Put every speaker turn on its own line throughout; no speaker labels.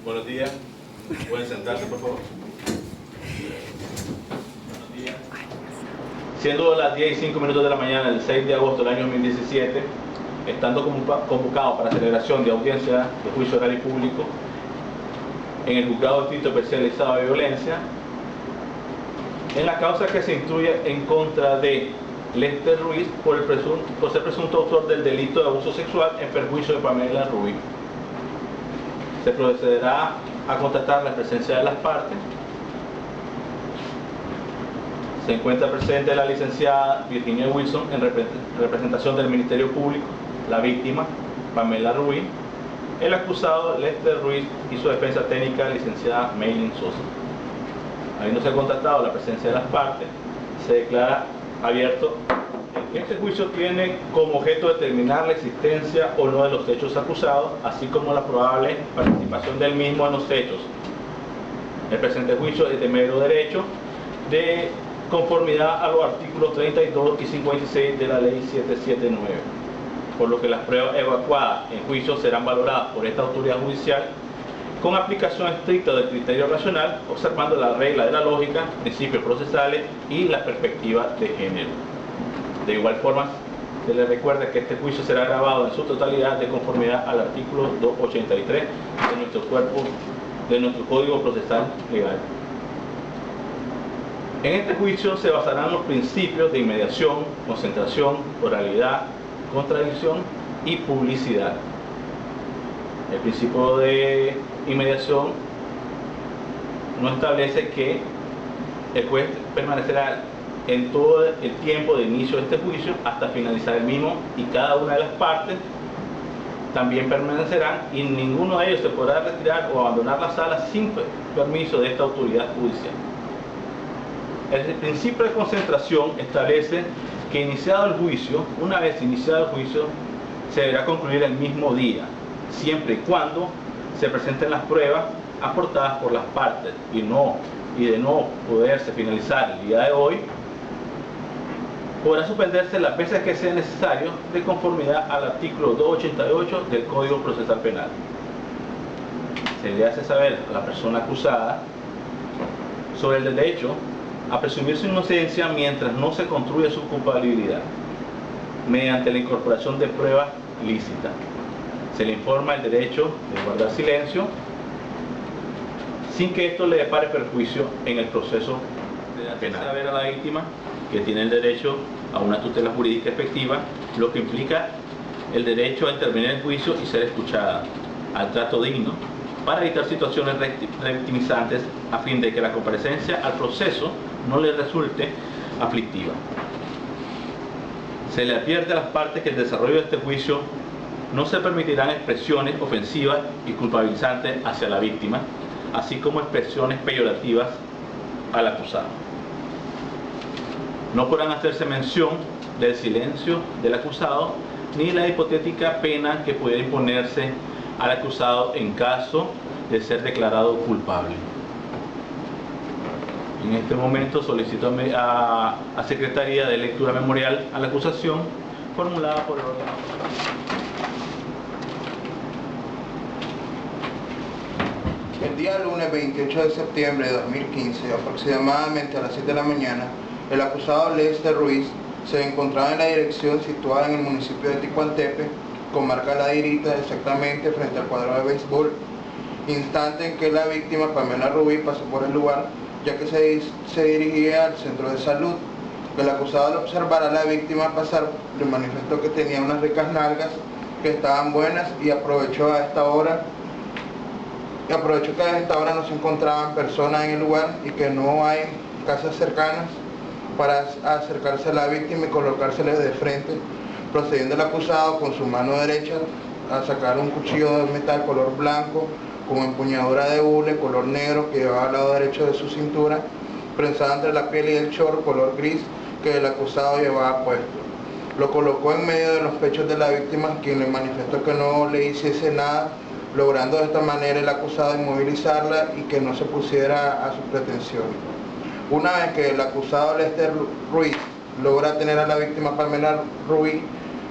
Buenos días. ¿Pueden sentarse, por favor? Buenos días. Siendo las 10:05 de la mañana del 6 de agosto del año 2017, estando convocado para celebración de audiencia de juicio oral y público en el Juzgado Distrito Especializado de Violencia, en la causa que se instruye en contra de Lester Ruiz por ser presunto autor del delito de abuso sexual en perjuicio de Pamela Ruiz. Se procederá a constatar la presencia de las partes. Se encuentra presente la licenciada Virginia Wilson en representación del Ministerio Público, la víctima Pamela Ruiz, el acusado Lester Ruiz y su defensa técnica licenciada Maylin Sosa. Habiéndose constatado la presencia de las partes, se declara abierto. Este juicio tiene como objeto determinar la existencia o no de los hechos acusados, así como la probable participación del mismo en los hechos. El presente juicio es de mero derecho, de conformidad a los artículos 32 y 56 de la Ley 779, por lo que las pruebas evacuadas en juicio serán valoradas por esta autoridad judicial con aplicación estricta del criterio racional, observando la regla de la lógica, principios procesales y la perspectiva de género. De igual forma, se les recuerda que este juicio será grabado en su totalidad de conformidad al artículo 283 de nuestro Código Procesal Legal. En este juicio se basarán los principios de inmediación, concentración, oralidad, contradicción y publicidad. El principio de inmediación no establece que el juez permanecerá en todo el tiempo de inicio de este juicio hasta finalizar el mismo, y cada una de las partes también permanecerán y ninguno de ellos se podrá retirar o abandonar la sala sin permiso de esta autoridad judicial. El principio de concentración establece que iniciado el juicio, una vez iniciado el juicio, se deberá concluir el mismo día, siempre y cuando se presenten las pruebas aportadas por las partes, y de no poderse finalizar el día de hoy, podrá suspenderse las veces que sea necesario de conformidad al artículo 288 del Código Procesal Penal. Se le hace saber a la persona acusada sobre el derecho a presumir su inocencia mientras no se construya su culpabilidad, mediante la incorporación de pruebas lícitas. Se le informa el derecho de guardar silencio, sin que esto le depare perjuicio en el proceso penal. Saber a la víctima que tiene el derecho a una tutela jurídica efectiva, lo que implica el derecho a intervenir en el juicio y ser escuchada, al trato digno, para evitar situaciones revictimizantes a fin de que la comparecencia al proceso no le resulte aflictiva. Se le advierte a las partes que el desarrollo de este juicio no se permitirán expresiones ofensivas y culpabilizantes hacia la víctima, así como expresiones peyorativas al acusado. No podrán hacerse mención del silencio del acusado ni la hipotética pena que pudiera imponerse al acusado en caso de ser declarado culpable. En este momento solicito a Secretaría de lectura memorial a la acusación formulada por el órgano.
El día lunes 28 de septiembre de 2015, aproximadamente a las 7 de la mañana, el acusado Lester Ruiz se encontraba en la dirección situada en el municipio de Ticuantepe, comarca La Dirita, exactamente frente al cuadro de béisbol, instante en que la víctima Pamela Ruiz pasó por el lugar, ya que se dirigía al centro de salud. El acusado, al observar a la víctima pasar, le manifestó que tenía unas ricas nalgas, que estaban buenas, y aprovechó que a esta hora no se encontraban personas en el lugar y que no hay casas cercanas para acercarse a la víctima y colocársele de frente, procediendo el acusado con su mano derecha a sacar un cuchillo de metal color blanco con empuñadura de hule color negro que llevaba al lado derecho de su cintura, prensada entre la piel y el short color gris que el acusado llevaba puesto. Lo colocó en medio de los pechos de la víctima, quien le manifestó que no le hiciese nada, logrando de esta manera el acusado inmovilizarla y que no se pusiera a sus pretensiones. Una vez que el acusado Lester Ruiz logra tener a la víctima Pamela Ruiz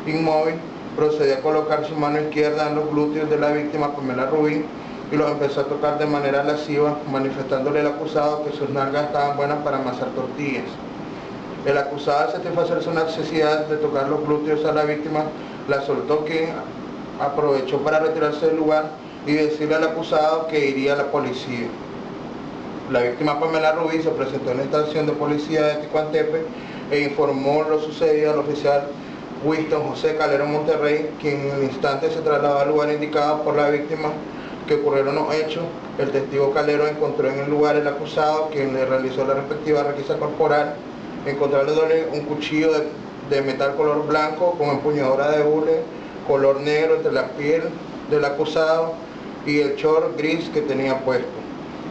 inmóvil, procedió a colocar su mano izquierda en los glúteos de la víctima Pamela Ruiz y los empezó a tocar de manera lasciva, manifestándole al acusado que sus nalgas estaban buenas para amasar tortillas. El acusado, al satisfacer su necesidad de tocar los glúteos a la víctima, la soltó, quien aprovechó para retirarse del lugar y decirle al acusado que iría a la policía. La víctima Pamela Rubí se presentó en la estación de policía de Ticuantepe e informó lo sucedido al oficial Winston José Calero Monterrey, quien en el instante se trasladó al lugar indicado por la víctima que ocurrieron los hechos. El testigo Calero encontró en el lugar el acusado, quien le realizó la respectiva requisa corporal, encontrándole un cuchillo de metal color blanco con empuñadura de hule color negro entre la piel del acusado y el short gris que tenía puesto,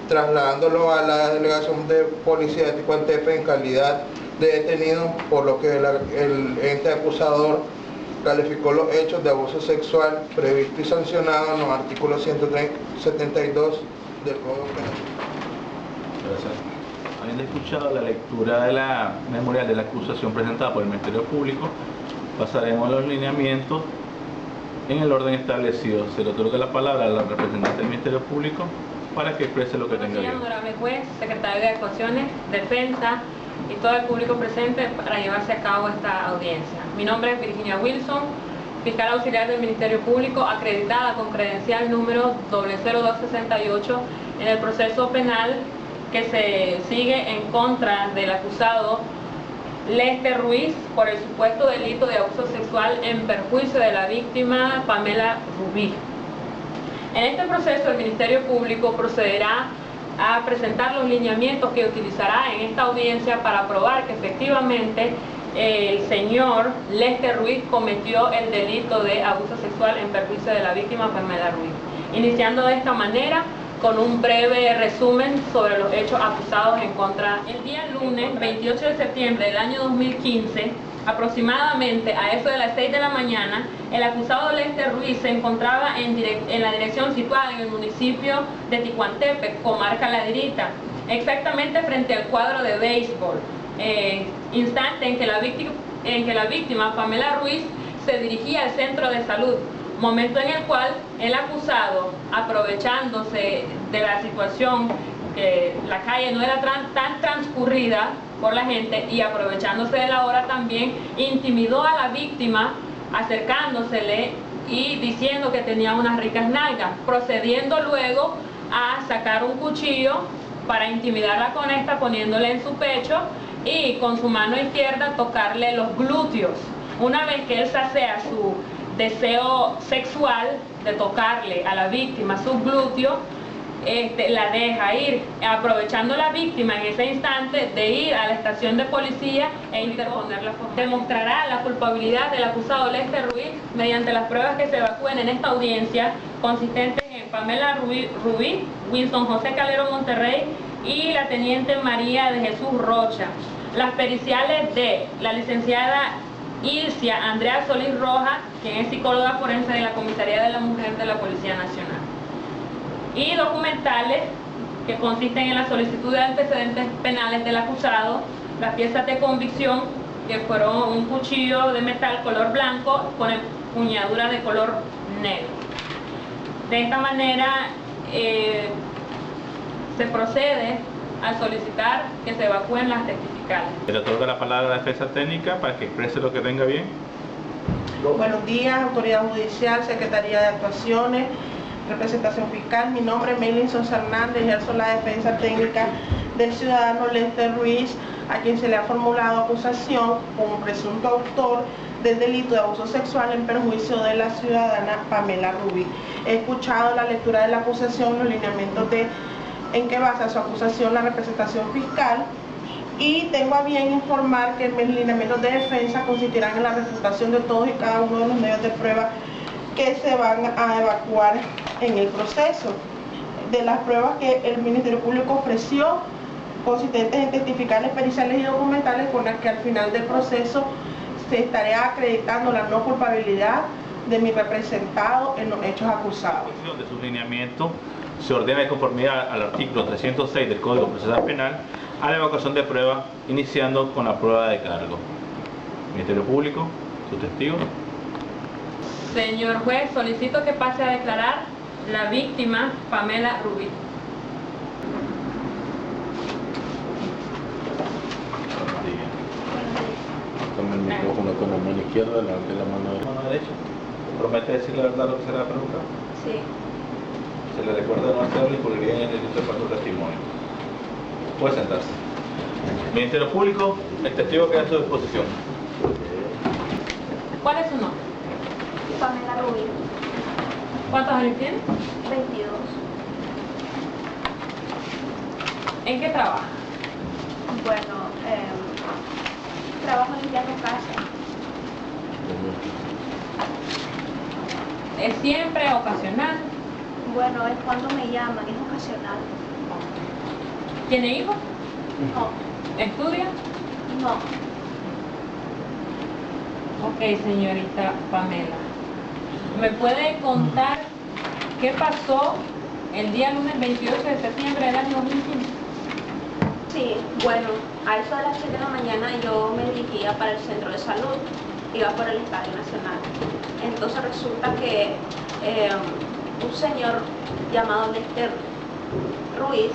trasladándolo a la delegación de policía de Ticuantepe en calidad de detenido, por lo que el ente acusador calificó los hechos de abuso sexual previsto y sancionado en los artículos 172 del Código Penal.
Gracias. Habiendo escuchado la lectura de la memorial de la acusación presentada por el Ministerio Público, pasaremos a los lineamientos en el orden establecido. Se le otorga la palabra a la representante del Ministerio Público para que exprese lo que tenga bien.
Honorable juez, secretario de Actuaciones, Defensa y todo el público presente para llevarse a cabo esta audiencia. Mi nombre es Virginia Wilson, fiscal auxiliar del Ministerio Público, acreditada con credencial número 00268 en el proceso penal que se sigue en contra del acusado Lester Ruiz por el supuesto delito de abuso sexual en perjuicio de la víctima Pamela Rubí. En este proceso el Ministerio Público procederá a presentar los lineamientos que utilizará en esta audiencia para probar que efectivamente el señor Lester Ruiz cometió el delito de abuso sexual en perjuicio de la víctima Pamela Ruiz. Iniciando de esta manera con un breve resumen sobre los hechos acusados en contra. El día lunes 28 de septiembre del año 2015, aproximadamente a eso de las 6 de la mañana, el acusado Lester Ruiz se encontraba en la dirección situada en el municipio de Ticuantepe, comarca La Dirita, exactamente frente al cuadro de béisbol, instante en que la víctima Pamela Ruiz se dirigía al centro de salud, momento en el cual el acusado, aprovechándose de la situación que la calle no era tan transcurrida por la gente y aprovechándose de la hora también, intimidó a la víctima acercándosele y diciendo que tenía unas ricas nalgas, procediendo luego a sacar un cuchillo para intimidarla con esta, poniéndole en su pecho y con su mano izquierda tocarle los glúteos. Una vez que él sacea su deseo sexual de tocarle a la víctima sus glúteos, la deja ir, aprovechando la víctima en ese instante de ir a la estación de policía e interponerla. Demostrará la culpabilidad del acusado Lester Ruiz mediante las pruebas que se evacúen en esta audiencia, consistentes en Pamela Rubí, Winston José Calero Monterrey y la teniente María de Jesús Rocha. Las periciales de la licenciada Ilcia Andrea Solís Rojas, quien es psicóloga forense de la Comisaría de la Mujer de la Policía Nacional. Y documentales que consisten en la solicitud de antecedentes penales del acusado, las piezas de convicción, que fueron un cuchillo de metal color blanco con empuñadura de color negro. De esta manera se procede a solicitar que se evacúen las testificales.
Le otorgo la palabra a la defensa técnica para que exprese lo que tenga bien.
Buenos días, Autoridad Judicial, Secretaría de Actuaciones, Representación Fiscal. Mi nombre es Meilin Sosa Hernández, ejerzo la defensa técnica del ciudadano Lester Ruiz, a quien se le ha formulado acusación como presunto autor del delito de abuso sexual en perjuicio de la ciudadana Pamela Rubí. He escuchado la lectura de la acusación, los lineamientos en que basa su acusación la representación fiscal, y tengo a bien informar que mis lineamientos de defensa consistirán en la refutación de todos y cada uno de los medios de prueba que se van a evacuar en el proceso. De las pruebas que el Ministerio Público ofreció, consistentes en testificales, periciales y documentales, con las que al final del proceso se estaría acreditando la no culpabilidad de mi representado en los hechos acusados.
De sus lineamientos se ordena de conformidad al artículo 306 del Código Procesal Penal a la evacuación de pruebas, iniciando con la prueba de cargo. Ministerio Público, sus testigos.
Señor juez, solicito que pase a declarar La víctima, Pamela Rubí.
Toma el micrófono con la mano izquierda, levante la mano derecha. ¿Promete decir la verdad lo que se le va a preguntar?
Sí.
Se le recuerda no hacerlo y cubrirá en el derecho de falso testimonio. Puede sentarse. Ministerio Público, el testigo queda a su disposición.
¿Cuál es su nombre?
Pamela Rubí,
¿Cuántos años tiene?
22.
¿En qué trabaja?
Bueno, trabajo limpiando casa.
¿Es siempre ocasional?
Bueno, es cuando me llaman, es ocasional.
¿Tiene hijos?
No,
¿Estudia?
no.
Ok, señorita Pamela. ¿Me puede contar qué pasó el día lunes 28 de septiembre del año 2015?
Sí, bueno, a eso de las 7 de la mañana yo me dirigía para el centro de salud, iba por el Estadio Nacional. Entonces resulta que un señor llamado Lester Ruiz,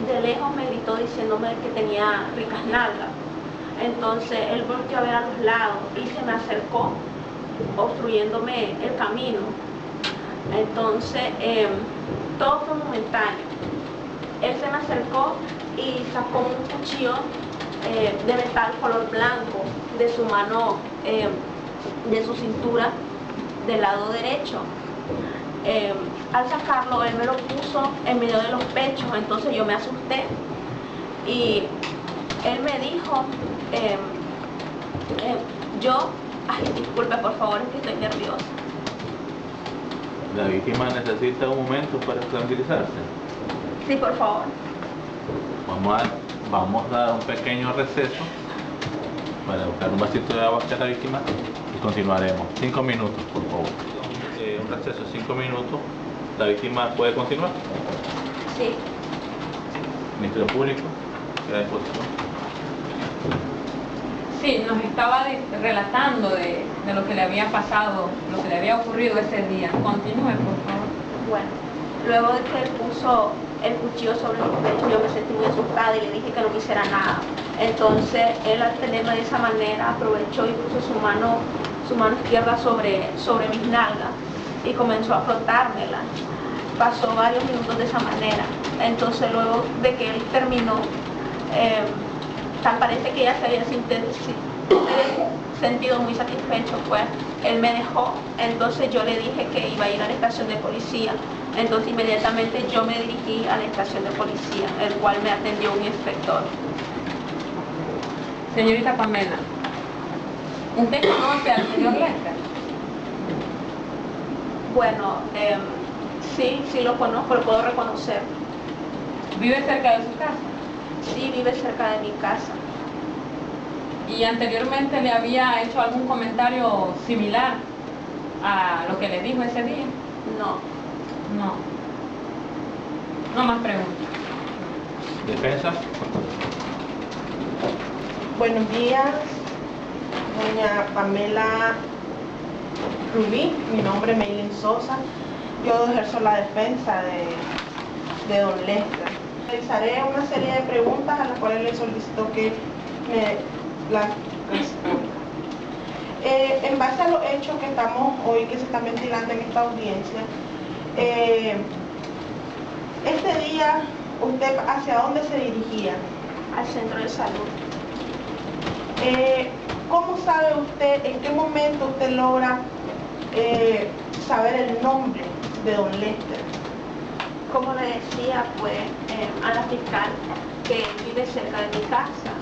de lejos me gritó diciéndome que tenía ricas nalgas. Entonces él volvió a ver a los lados y se me acercó, obstruyéndome el camino. Entonces todo fue momentáneo. Él se me acercó y sacó un cuchillo de metal color blanco de su mano, de su cintura del lado derecho. Al sacarlo, él me lo puso en medio de los pechos, entonces yo me asusté y él me dijo, ay, disculpe por favor, es que estoy nerviosa.
La víctima necesita un momento para tranquilizarse.
Sí, por favor.
Vamos a dar un pequeño receso para buscar un vasito de agua hacia la víctima y continuaremos. 5 minutos, por favor. Un receso de 5 minutos. ¿La víctima puede continuar?
Sí.
Ministerio Público, queda a disposición.
Sí, nos estaba relatando de lo que le había pasado, lo que le había ocurrido ese día. Continúe, por favor.
Bueno, luego de que él puso el cuchillo sobre mi pecho, yo me sentí muy asustada y le dije que no me hiciera nada. Entonces, él al tenerme de esa manera, aprovechó y puso su mano izquierda sobre mis nalgas y comenzó a frotármela. Pasó varios minutos de esa manera. Entonces, luego de que él terminó, tal parece que ella se había sentido muy satisfecho, pues él me dejó. Entonces yo le dije que iba a ir a la estación de policía. Entonces inmediatamente yo me dirigí a la estación de policía, el cual me atendió un inspector.
Señorita Pamela, ¿usted conoce al señor Lester?
Bueno, sí lo conozco, lo puedo reconocer.
¿Vive cerca de su casa?
Sí, vive cerca de mi casa.
¿Y anteriormente le había hecho algún comentario similar a lo que le dijo ese día?
No.
No. No más preguntas.
¿Defensa?
Buenos días, doña Pamela Rubí, mi nombre es Meilin Sosa, yo ejerzo la defensa de don Lester. Realizaré una serie de preguntas a las cuales le solicito que me las responda. En base a los hechos que estamos hoy, que se están ventilando en esta audiencia, este día, ¿usted hacia dónde se dirigía?
Al centro de salud.
¿Cómo sabe usted, en qué momento usted logra saber el nombre de don Lester?
Como le decía, pues, a la fiscal que vive cerca de mi casa.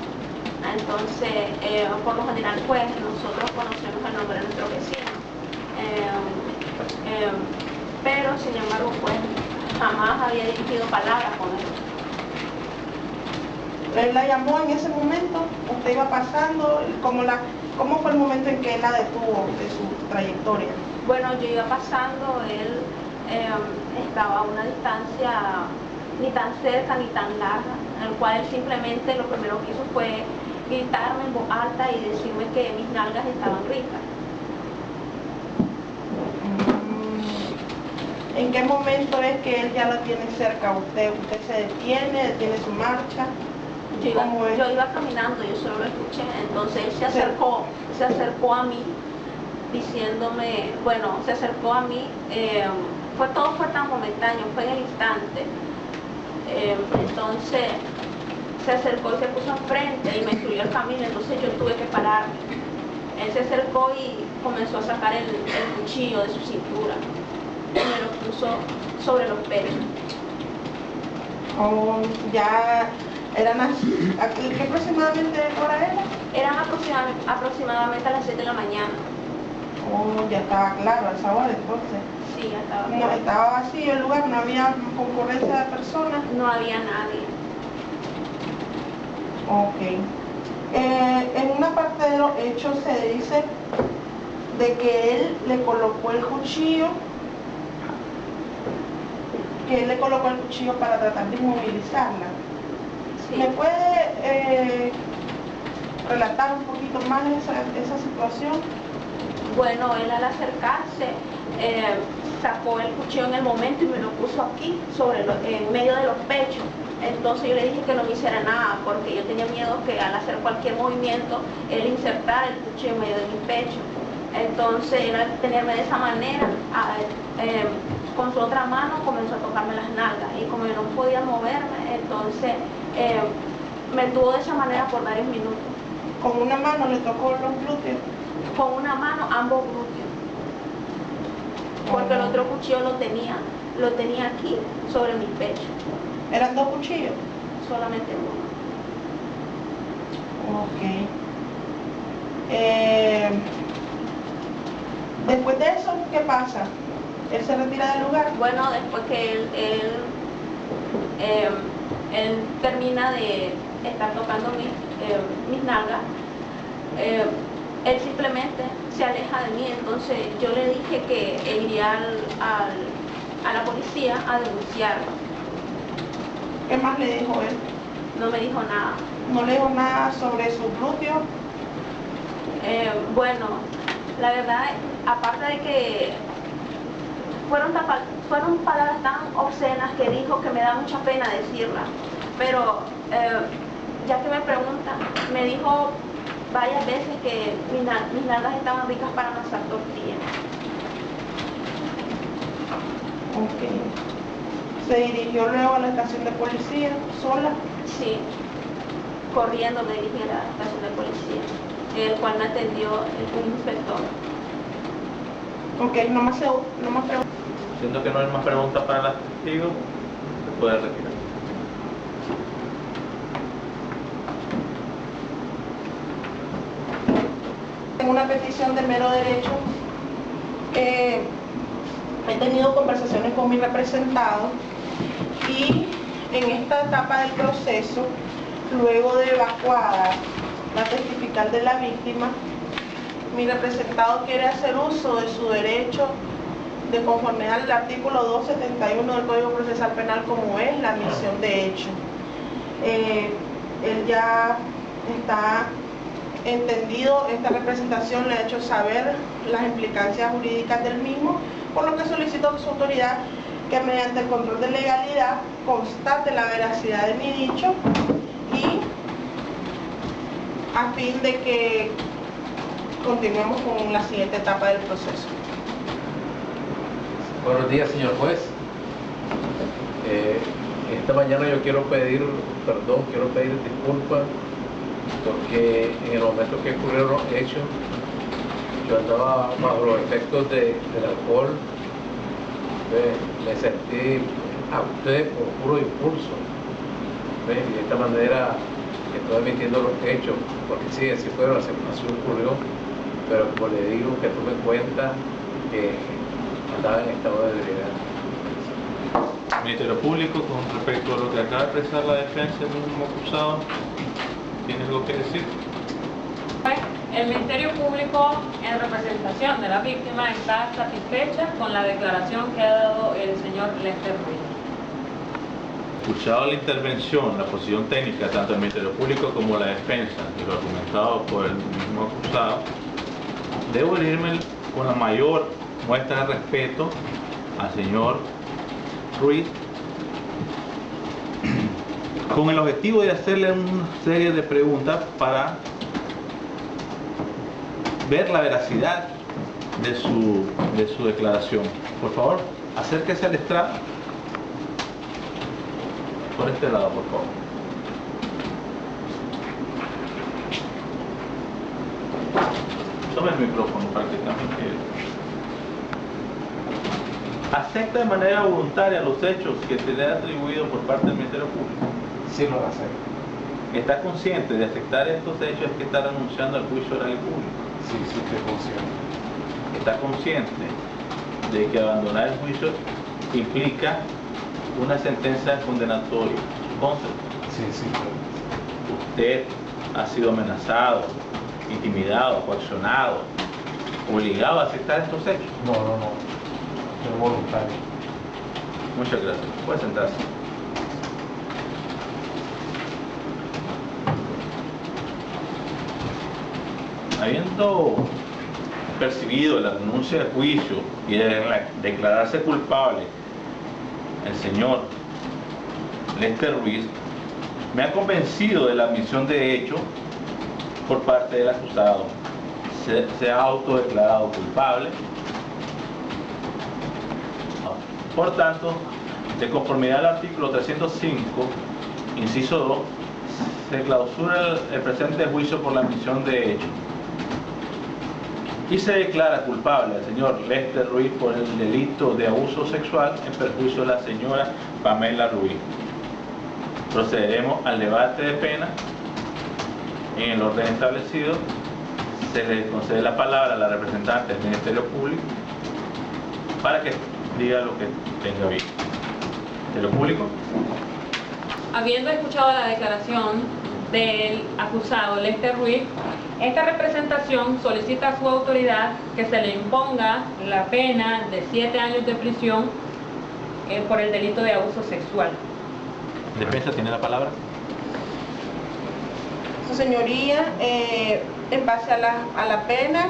Entonces, por lo general, pues, nosotros conocemos el nombre de nuestro vecino. Pero, sin embargo, pues, jamás había dirigido palabras con él.
Él la llamó en ese momento, usted iba pasando, ¿cómo fue el momento en que él la detuvo de su trayectoria?
Bueno, yo iba pasando, él estaba a una distancia ni tan cerca ni tan larga, en el cual él simplemente lo primero que hizo fue gritarme en voz alta y decirme que mis nalgas estaban ricas.
¿En qué momento es que él ya lo tiene cerca a usted? ¿Usted se detiene su marcha? ¿Cómo es?
Yo iba caminando, yo solo lo escuché, entonces él se acercó a mí diciéndome, bueno, se acercó a mí, todo fue tan momentáneo, fue en el instante. Entonces se acercó y se puso enfrente y me incluyó el camino, entonces yo tuve que pararme. Él se acercó y comenzó a sacar el cuchillo de su cintura y me lo puso sobre los pechos.
Oh, ya eran ¿qué aproximadamente hora era?
Eran aproximadamente a las 7 de la mañana.
Oh, ya estaba claro a esa hora entonces.
Sí, ya estaba
No,
claro.
estaba vacío el lugar, no había concurrencia de personas.
No había nadie.
Ok. En una parte de los hechos se dice de que él le colocó el cuchillo, para tratar de inmovilizarla.
Sí.
¿Me puede relatar un poquito más esa situación?
Bueno, él al acercarse sacó el cuchillo en el momento y me lo puso aquí, en medio de los pechos. Entonces yo le dije que no me hiciera nada porque yo tenía miedo que al hacer cualquier movimiento él insertara el cuchillo en medio de mi pecho. Entonces él al tenerme de esa manera, con su otra mano comenzó a tocarme las nalgas y como yo no podía moverme, entonces me tuvo de esa manera por varios minutos.
Con una mano le tocó los glúteos.
Con una mano ambos glúteos, porque el otro cuchillo lo tenía aquí sobre mi pecho.
¿Eran dos cuchillos?
Solamente uno.
Ok. Después de eso, ¿qué pasa? ¿Él se retira del lugar?
Bueno, después que él termina de estar tocando mis nalgas, él simplemente se aleja de mí. Entonces yo le dije que él iría a la policía a denunciarlo.
¿Qué más le dijo él?
No me dijo nada.
¿No le dijo nada sobre sus glúteos?
Bueno, la verdad, aparte de que fueron palabras tan obscenas que dijo que me da mucha pena decirlas, pero ya que me preguntan, me dijo varias veces que mis nalgas estaban ricas para amasar tortillas.
Ok. ¿Se dirigió luego a la estación de policía sola?
Sí, corriendo me dirigí a la estación de policía, el cual me atendió un inspector.
Ok, no más preguntas.
Siendo que no hay más preguntas para las testigos, se puede retirar.
Tengo una petición de mero derecho. He tenido conversaciones con mi representado y en esta etapa del proceso, luego de evacuada la testifical de la víctima, mi representado quiere hacer uso de su derecho de conformidad al artículo 271 del Código Procesal Penal, como es la admisión de hecho. Él ya está entendido esta representación, le ha hecho saber las implicancias jurídicas del mismo, por lo que solicito a su autoridad que mediante el control de legalidad constate la veracidad de mi dicho y a fin de que continuemos con la siguiente etapa del proceso.
Buenos días, señor juez. Esta mañana yo quiero pedir perdón, quiero pedir disculpas porque en el momento que ocurrieron los hechos yo andaba bajo los efectos del alcohol. Me sentí a usted por puro impulso, y de esta manera estoy admitiendo los hechos, porque sí, así fueron, así ocurrió, pero como le digo, que tome en cuenta que andaba en estado de ebriedad.
Ministerio Público, con respecto a lo que acaba de expresar la defensa del mismo acusado, ¿tiene algo que decir?
El Ministerio Público, en representación de la víctima, está satisfecha con la declaración que ha dado el señor Lester Ruiz.
Escuchado la intervención, la posición técnica tanto del Ministerio Público como la defensa y lo argumentado por el mismo acusado, debo dirigirme con la mayor muestra de respeto al señor Ruiz con el objetivo de hacerle una serie de preguntas para ver la veracidad de su declaración. Por favor, acérquese al estrado. Por este lado, por favor. Tome el micrófono para que también quede. ¿Acepta de manera voluntaria los hechos que se le han atribuido por parte del Ministerio Público?
Sí, lo acepto.
¿Está consciente de aceptar estos hechos que está renunciando al juicio oral y público?
Sí, sí, estoy consciente.
¿Está consciente de que abandonar el juicio implica una sentencia condenatoria contra?
Sí, sí.
Usted ha sido amenazado, intimidado, coaccionado, obligado a aceptar estos hechos.
No. Es voluntario.
Muchas gracias. Puede sentarse. Habiendo percibido la renuncia de juicio y de declararse culpable el señor Lester Ruiz, me ha convencido de la admisión de hecho por parte del acusado. Se ha autodeclarado culpable. Por tanto, de conformidad al artículo 305, inciso 2, se clausura el presente juicio por la admisión de hecho y se declara culpable al señor Lester Ruiz por el delito de abuso sexual en perjuicio de la señora Pamela Ruiz. Procederemos al debate de pena. En el orden establecido, se le concede la palabra a la representante del Ministerio Público para que diga lo que tenga bien. ¿Ministerio Público?
Habiendo escuchado la declaración del acusado Lester Ruiz, esta representación solicita a su autoridad que se le imponga la pena de 7 años de prisión por el delito de abuso sexual.
¿Defensa tiene la palabra?
Su señoría, en base a la pena,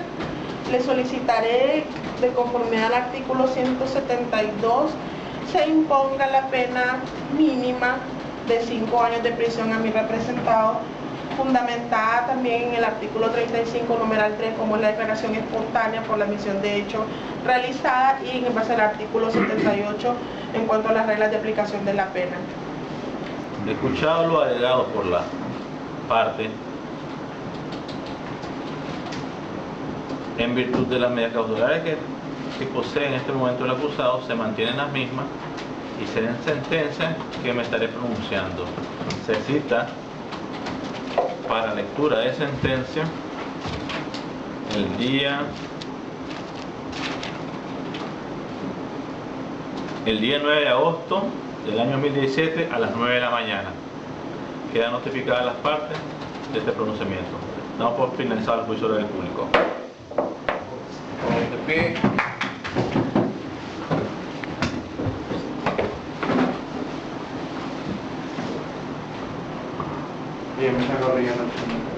le solicitaré, de conformidad al artículo 172, se imponga la pena mínima de 5 años de prisión a mi representado, fundamentada también en el artículo 35, numeral 3, como es la declaración espontánea por la admisión de hecho realizada, y en base al artículo 78 en cuanto a las reglas de aplicación de la pena.
Escuchado lo alegado por la parte, en virtud de las medidas cautelares que posee en este momento el acusado, se mantienen las mismas y serán sentencias que me estaré pronunciando. Se cita para lectura de sentencia el día 9 de agosto del año 2017 a las 9 de la mañana. Quedan notificadas las partes de este pronunciamiento. Damos por finalizado el juicio oral público.
De pie.
Bien, me está corrigiendo el señor.